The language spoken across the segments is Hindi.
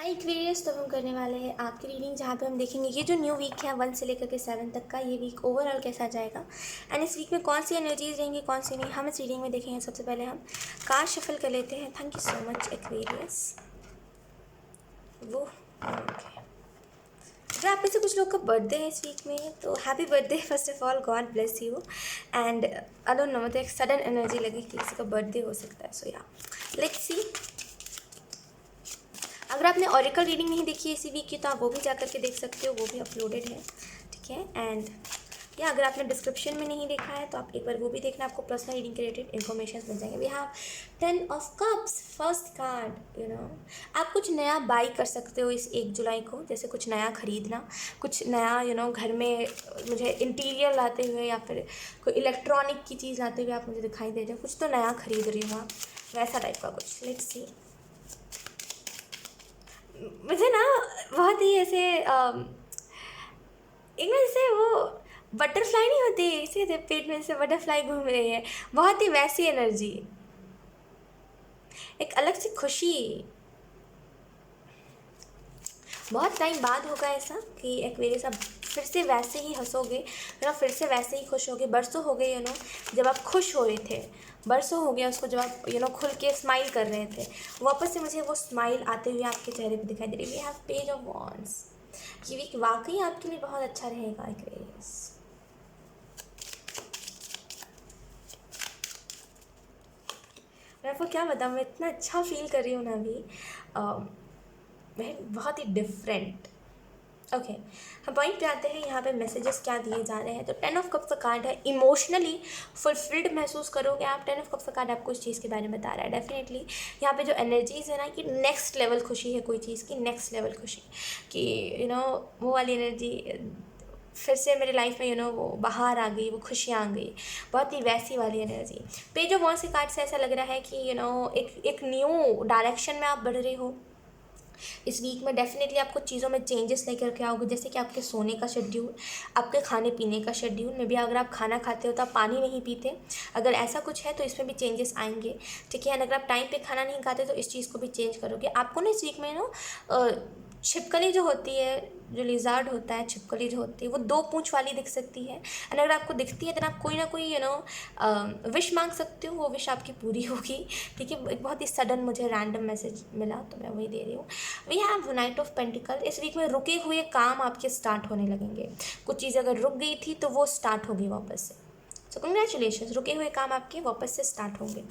हाय एक्वेरियस, तो हम करने वाले हैं आपकी रीडिंग जहाँ पे हम देखेंगे ये जो न्यू वीक है 1 से लेकर के 7 तक का, ये वीक ओवरऑल कैसा जाएगा एंड इस वीक में कौन सी एनर्जीज रहेंगी कौन सी नहीं, हम इस रीडिंग में देखेंगे। सबसे पहले हम कार्ड शफल कर लेते हैं। Thank you so much Aquarius. वो ओके, अगर आप में से कुछ लोग का बर्थडे है इस वीक में तो happy birthday first of all, God bless you. And I don't know, मतलब एक सडन एनर्जी लगी कि किसी का बर्थडे हो सकता है। सो या लेट्स सी। अगर आपने ऑरिकल रीडिंग नहीं देखी है इसी वीक की तो आप वो भी जा करके देख सकते हो, वो भी अपलोडेड है, ठीक है। एंड या अगर आपने डिस्क्रिप्शन में नहीं देखा है तो आप एक बार वो भी देखना, आपको पर्सनल रीडिंग के रिलेटेड इन्फॉर्मेशन मिल जाएंगे। We have 10 of cups, first card. आप कुछ नया बाई कर सकते हो इस 1 जुलाई को, जैसे कुछ नया खरीदना, कुछ नया घर में मुझे इंटीरियर लाते हुए या फिर कोई इलेक्ट्रॉनिक की चीज़ लाते हुए आप मुझे दिखाई दे रहे हो, कुछ तो नया खरीद रही हो आप, वैसा टाइप का कुछ। Let's see. मुझे ना बहुत ही ऐसे एक ना जैसे वो बटरफ्लाई नहीं होती, इसे पेट में से बटरफ्लाई घूम रही है, बहुत ही वैसी एनर्जी, एक अलग सी खुशी। बहुत टाइम बाद होगा ऐसा कि एक्वेरियस आप फिर से वैसे ही हंसोगे, फिर से वैसे ही खुश होगे। बरसों हो गए जब आप खुश हो रहे थे, बरसों हो गया उसको जब आप खुल के स्माइल कर रहे थे, वापस से मुझे वो स्माइल आते हुए आपके चेहरे पे दिखाई दे रही है। We have page of wands. ये वीक वाकई आपके लिए बहुत अच्छा रहेगा एक्वेरियस। मैं आपको क्या बताऊँ, मैं इतना अच्छा फील कर रही हूँ ना अभी, मैं बहुत ही डिफरेंट। ओके, हम पॉइंट पे आते हैं। यहाँ पे मैसेजेस क्या दिए जा रहे हैं, तो 10 ऑफ कप्स का कार्ड है। इमोशनली फुलफिल्ड महसूस करोगे आप। 10 ऑफ कप्स का कार्ड आपको इस चीज़ के बारे में बता रहा है। डेफिनेटली यहाँ पे जो एनर्जीज है ना कि नेक्स्ट लेवल खुशी है, कोई चीज़ की नेक्स्ट लेवल खुशी, कि वो वाली एनर्जी फिर से मेरे लाइफ में वो बाहर आ गई, वो खुशियाँ आ गई, बहुत ही वैसी वाली एनर्जी। पेज ऑफ वॉन्ड्स के कार्ड से ऐसा लग रहा है कि एक न्यू डायरेक्शन में आप बढ़ रहे हो इस वीक में। डेफिनेटली आपको चीज़ों में चेंजेस लेकर के आओगे, जैसे कि आपके सोने का शेड्यूल, आपके खाने पीने का शेड्यूल में भी। अगर आप खाना खाते हो तो आप पानी नहीं पीते, अगर ऐसा कुछ है तो इसमें भी चेंजेस आएंगे, ठीक है। अगर आप टाइम पे खाना नहीं खाते तो इस चीज़ को भी चेंज करोगे। आपको ना इस वीक में छिपकली जो होती है, जो लिजार्ड होता है, छिपकली जो होती है वो 2 पूंछ वाली दिख सकती है। एंड अगर आपको दिखती है तो आप कोई ना कोई विश मांग सकते हो, वो विश आपकी पूरी होगी, ठीक है। एक बहुत ही सडन मुझे रैंडम मैसेज मिला तो मैं वही दे रही हूँ। We have knight of pentacle. इस वीक में रुके हुए काम आपके स्टार्ट होने लगेंगे। कुछ चीज़ अगर रुक गई थी तो वो स्टार्ट होगी वापस से। सो कंग्रेचुलेशन, रुके हुए काम आपके वापस से स्टार्ट होंगे।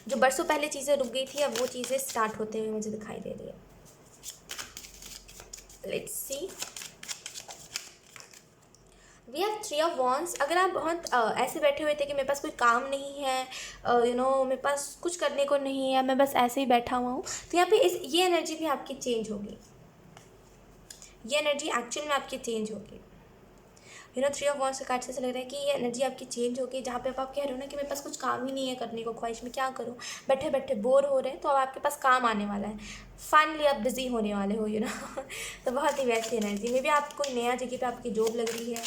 जो बरसों पहले चीज़ें रुक गई थी अब वो चीज़ें स्टार्ट होते हुए मुझे दिखाई दे रही है। Let's see. We have 3 of wands. अगर आप बहुत ऐसे बैठे हुए थे कि मेरे पास कोई काम नहीं है, मेरे पास कुछ करने को नहीं है, मैं बस ऐसे ही बैठा हुआ हूँ, तो यहाँ पे ये एनर्जी भी आपकी चेंज होगी। ये एनर्जी एक्चुअल में आपकी चेंज होगी। 3 ऑफ वॉन्ड्स के कार्ड से ऐसा लग रहा है कि ये एनर्जी आपकी चेंज होगी, जहाँ पे आप कह रहे हो ना कि मेरे पास कुछ काम ही नहीं है करने को, ख्वाहिश में क्या करूँ, बैठे बैठे बोर हो रहे हैं, तो अब आपके पास काम आने वाला है। फाइनली आप बिजी होने वाले हो, तो बहुत ही वैसी एनर्जी में भी आप कोई नया जगह पे आपकी जॉब लग रही है,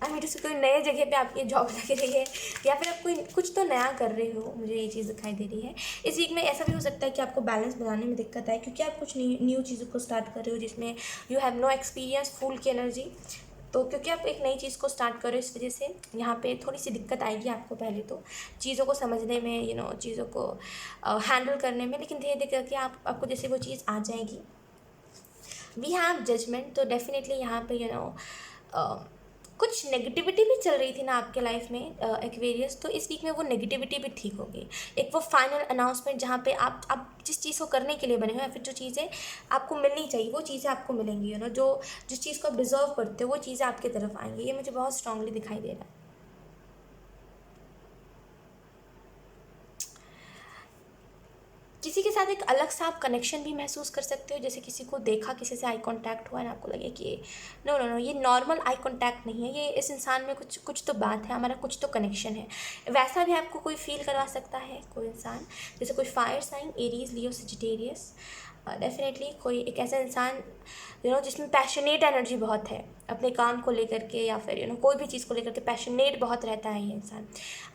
कोई नए जगह पे आपकी जॉब लग रही है, या फिर आप कोई कुछ तो नया कर रहे हो, मुझे ये चीज़ दिखाई दे रही है। इस वीक में ऐसा भी हो सकता है कि आपको बैलेंस बनाने में दिक्कत आए, क्योंकि आप कुछ न्यू चीज़ों को स्टार्ट कर रहे हो जिसमें यू हैव नो एक्सपीरियंस, फूल की एनर्जी। तो क्योंकि आप एक नई चीज़ को स्टार्ट करो, इस वजह से यहाँ पे थोड़ी सी दिक्कत आएगी आपको पहले तो चीज़ों को समझने में, चीज़ों को हैंडल करने में, लेकिन धीरे धीरे करके आपको जैसे वो चीज़ आ जाएगी। We have judgement. तो डेफिनेटली यहाँ पे कुछ नेगेटिविटी भी चल रही थी ना आपके लाइफ में एक्वेरियस, तो इस वीक में वो नेगेटिविटी भी ठीक होगी। एक वो फाइनल अनाउंसमेंट जहाँ पे आप जिस चीज़ को करने के लिए बने हो या फिर जो चीज़ें आपको मिलनी चाहिए वो चीज़ें आपको मिलेंगी, जो जिस चीज़ को आप डिज़र्व करते हो वो चीज़ें आपकी तरफ आएंगी। ये मुझे बहुत स्ट्रांगली दिखाई दे रहा है। किसी के साथ एक अलग सा आप कनेक्शन भी महसूस कर सकते हो, जैसे किसी को देखा, किसी से आई कांटेक्ट हुआ है ना, आपको लगे कि नो नो नो, ये नॉर्मल आई कांटेक्ट नहीं है, ये इस इंसान में कुछ तो बात है, हमारा कुछ तो कनेक्शन है। वैसा भी आपको कोई फील करवा सकता है कोई इंसान, जैसे कोई फायर साइन, एरीज, लियो, सजिटेरियस। डेफिनेटली कोई एक ऐसा इंसान जिसमें पैशनेट एनर्जी बहुत है अपने काम को लेकर के, या फिर कोई भी चीज़ को लेकर के पैशनेट बहुत रहता है ये इंसान।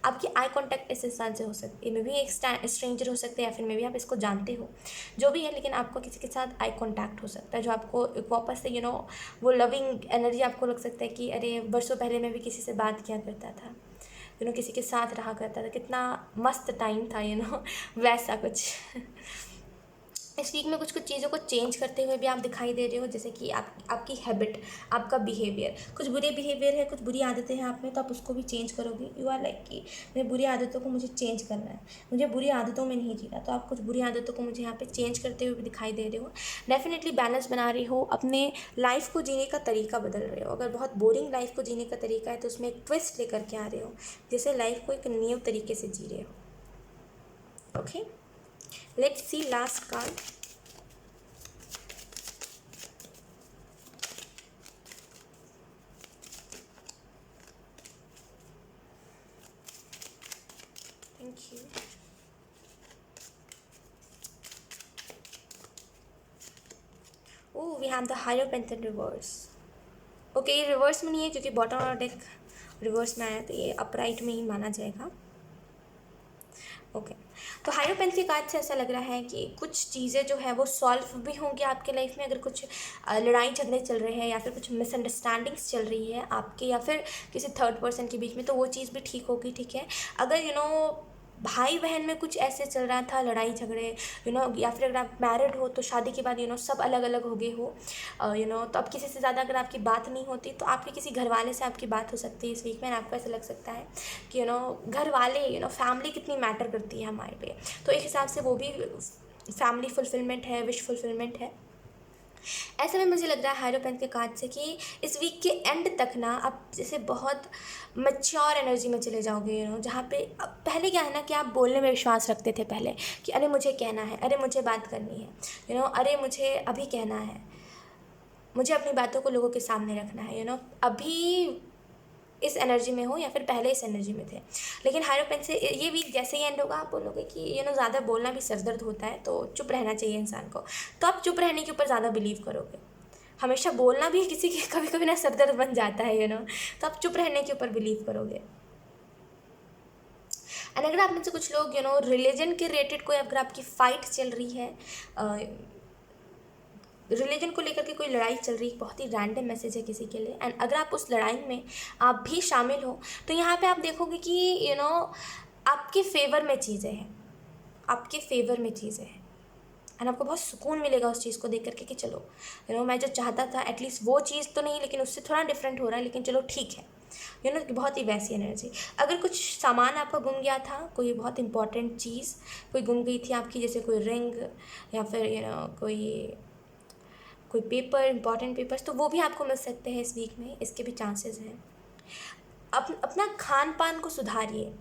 आपकी आई कांटेक्ट इस इंसान से हो सकती है, मे भी एक स्ट्रेंजर हो सकते हैं, या फिर मे भी आप इसको जानते हो, जो भी है, लेकिन आपको किसी के साथ आई कांटेक्ट हो सकता है जो आपको वापस से वो लविंग एनर्जी आपको लग सकता है कि अरे वर्षों पहले मैं भी किसी से बात किया करता था, किसी के साथ रहा करता था, कितना मस्त टाइम था, वैसा कुछ। इस वीक में कुछ कुछ चीज़ों को चेंज करते हुए भी आप दिखाई दे रहे हो, जैसे कि आपकी हैबिट, आपका बिहेवियर, कुछ बुरे बिहेवियर है, कुछ बुरी आदतें हैं आप में, तो आप उसको भी चेंज करोगे। यू आर लाइक कि मेरी बुरी आदतों को मुझे चेंज करना है, मुझे बुरी आदतों में नहीं जीना, तो आप कुछ बुरी आदतों को मुझे यहाँ पे चेंज करते हुए भी दिखाई दे रहे हो। डेफिनेटली बैलेंस बना रहे हो, अपने लाइफ को जीने का तरीका बदल रहे हो। अगर बहुत बोरिंग लाइफ को जीने का तरीका है तो उसमें एक ट्विस्ट लेकर के आ रहे हो, जैसे लाइफ को एक न्यू तरीके से जी रहे हो। Okay, let's see last card. Thank you. Oh, we have the Hierophant in reverse. Okay, ये रिवर्स में नहीं है क्योंकि बॉटम और डेक रिवर्स में आया, तो ये अपराइट में ही माना जाएगा। ओके, तो हाइरोपेंट के कार्ड से ऐसा लग रहा है कि कुछ चीज़ें जो है वो सॉल्व भी होंगी आपके लाइफ में। अगर कुछ लड़ाई झगड़े चल रहे हैं या फिर कुछ मिसअंडरस्टैंडिंग्स चल रही है आपके या फिर किसी थर्ड पर्सन के बीच में, तो वो चीज़ भी ठीक होगी। ठीक है, अगर भाई बहन में कुछ ऐसे चल रहा था लड़ाई झगड़े, या फिर अगर आप मैरिड हो तो शादी के बाद सब अलग अलग हो गए हो, तो अब किसी से ज़्यादा अगर आपकी बात नहीं होती तो आपके किसी घर वाले से आपकी बात हो सकती है इस वीक में। आपको ऐसा लग सकता है कि घर वाले, फैमिली कितनी मैटर करती है हमारे लिए, तो एक हिसाब से वो भी फैमिली फुलफिलमेंट है, विश फुलफिलमेंट है। ऐसे में मुझे लग रहा है हाइरोपेंट के कार्ड से कि इस वीक के एंड तक ना आप जैसे बहुत मैच्योर एनर्जी में चले जाओगे, जहाँ पे पहले क्या है ना कि आप बोलने में विश्वास रखते थे पहले कि अरे मुझे कहना है, अरे मुझे बात करनी है, अरे मुझे अभी कहना है, मुझे अपनी बातों को लोगों के सामने रखना है, अभी इस एनर्जी में हो या फिर पहले इस एनर्जी में थे। लेकिन हाइरोपेंट से ये वीक जैसे ही एंड होगा आप बोलोगे कि ज़्यादा बोलना भी सरदर्द होता है, तो चुप रहना चाहिए इंसान को। तो आप चुप रहने के ऊपर ज़्यादा बिलीव करोगे। हमेशा बोलना भी किसी के कभी कभी ना सरदर्द बन जाता है, तो आप चुप रहने के ऊपर बिलीव करोगे। एंड अगर आप में से कुछ लोग रिलीजन के रिलेटेड कोई अगर आपकी फ़ाइट चल रही है, रिलीजन को लेकर के कोई लड़ाई चल रही है, बहुत ही रैंडम मैसेज है किसी के लिए, एंड अगर आप उस लड़ाई में आप भी शामिल हो तो यहाँ पे आप देखोगे कि आपके फेवर में चीज़ें हैं, आपके फेवर में चीज़ें हैं, एंड आपको बहुत सुकून मिलेगा उस चीज़ को देख करके कि चलो मैं जो चाहता था एटलीस्ट वो चीज़ तो नहीं, लेकिन उससे थोड़ा डिफरेंट हो रहा है, लेकिन चलो ठीक है, बहुत ही वैसी एनर्जी। अगर कुछ सामान आपका गुम गया था, कोई बहुत इंपॉर्टेंट चीज़ कोई गुम गई थी आपकी, जैसे कोई रिंग या फिर कोई पेपर, इंपॉर्टेंट पेपर्स, तो वो भी आपको मिल सकते हैं इस वीक में, इसके भी चांसेस हैं। अपना खान पान को सुधारिए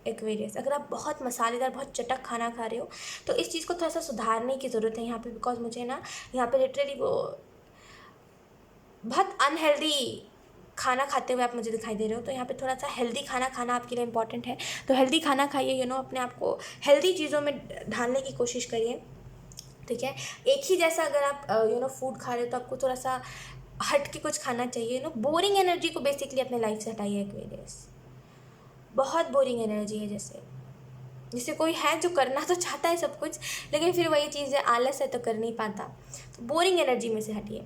एक्वेरियस। अगर आप बहुत मसालेदार, बहुत चटक खाना खा रहे हो तो इस चीज़ को थोड़ा सा सुधारने की ज़रूरत है यहाँ पे, बिकॉज मुझे ना यहाँ पे लिटरली वो बहुत अनहेल्दी खाना खाते हुए आप मुझे दिखाई दे रहे हो। तो यहाँ पे थोड़ा सा हेल्दी खाना खाना आपके लिए इंपॉर्टेंट है, तो हेल्दी खाना खाइए, अपने आप को हेल्दी चीज़ों में ढालने की कोशिश करिए। ठीक है, एक ही जैसा अगर आप फूड खा रहे हो तो आपको थोड़ा सा हट के कुछ खाना चाहिए। बोरिंग एनर्जी को बेसिकली अपने लाइफ से हटाइए एक्वेरियस। बहुत बोरिंग एनर्जी है, जैसे कोई है जो करना तो चाहता है सब कुछ, लेकिन फिर वही चीज़ है, आलस है तो कर नहीं पाता, तो बोरिंग एनर्जी में से हटिए।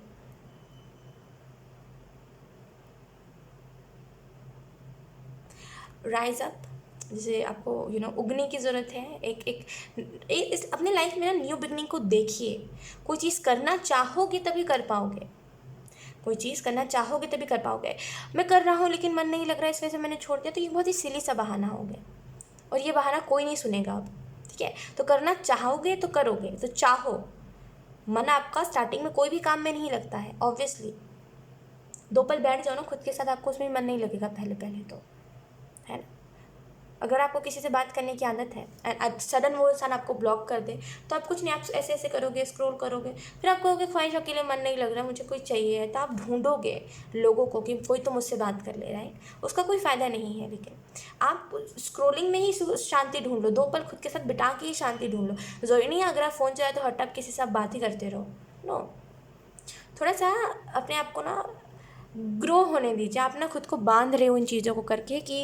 राइज अप, जैसे आपको उगने की ज़रूरत है। इस अपने लाइफ में ना न्यू बिगनिंग को देखिए। कोई चीज़ करना चाहोगे तभी कर पाओगे, कोई चीज़ करना चाहोगे तभी कर पाओगे। मैं कर रहा हूँ लेकिन मन नहीं लग रहा है इस वजह से मैंने छोड़ दिया, तो ये बहुत ही सिली सा बहाना हो गया, और ये बहाना कोई नहीं सुनेगा अब। ठीक है, तो करना चाहोगे तो करोगे, तो चाहो। मन आपका स्टार्टिंग में कोई भी काम में नहीं लगता है, ऑब्वियसली। 2 पल बैठ जाओ ना खुद के साथ, आपको उसमें मन नहीं लगेगा पहले तो, है ना। अगर आपको किसी से बात करने की आदत है एंड सडन वो इंसान आपको ब्लॉक कर दे, तो आप कुछ नहीं, आप ऐसे ऐसे करोगे, स्क्रॉल करोगे, फिर आप कहोगे ख्वाहिश अकेले मन नहीं लग रहा, मुझे कोई चाहिए है, तो आप ढूंढोगे लोगों को कि कोई तो मुझसे बात कर ले रहा है। उसका कोई फ़ायदा नहीं है, लेकिन आप स्क्रोलिंग में ही शांति ढूंढ लो। 2 पल खुद के साथ बिता के ही शांति ढूंढ लो। ज़रूरी नहीं है अगर आप फ़ोन चलाए तो हर टाइम किसी से आप बात ही करते रहो, नो। थोड़ा सा अपने आप को ना ग्रो होने दीजिए। आप ना खुद को बांध रहे हो इन चीज़ों को करके कि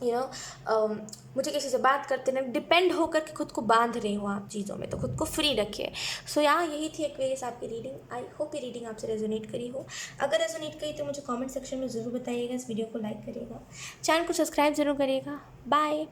यू नो मुझे किसी से बात करते ना डिपेंड होकर के खुद को बांध रहे हो आप चीज़ों में, तो खुद को फ्री रखिए। सो यहाँ यही थी एक्वेरियस आपकी रीडिंग। आई होप ये रीडिंग आपसे रेजोनेट करी हो। अगर रेजोनेट करी तो मुझे कमेंट सेक्शन में ज़रूर बताइएगा, इस वीडियो को लाइक करिएगा, चैनल को सब्सक्राइब ज़रूर करिएगा। बाय।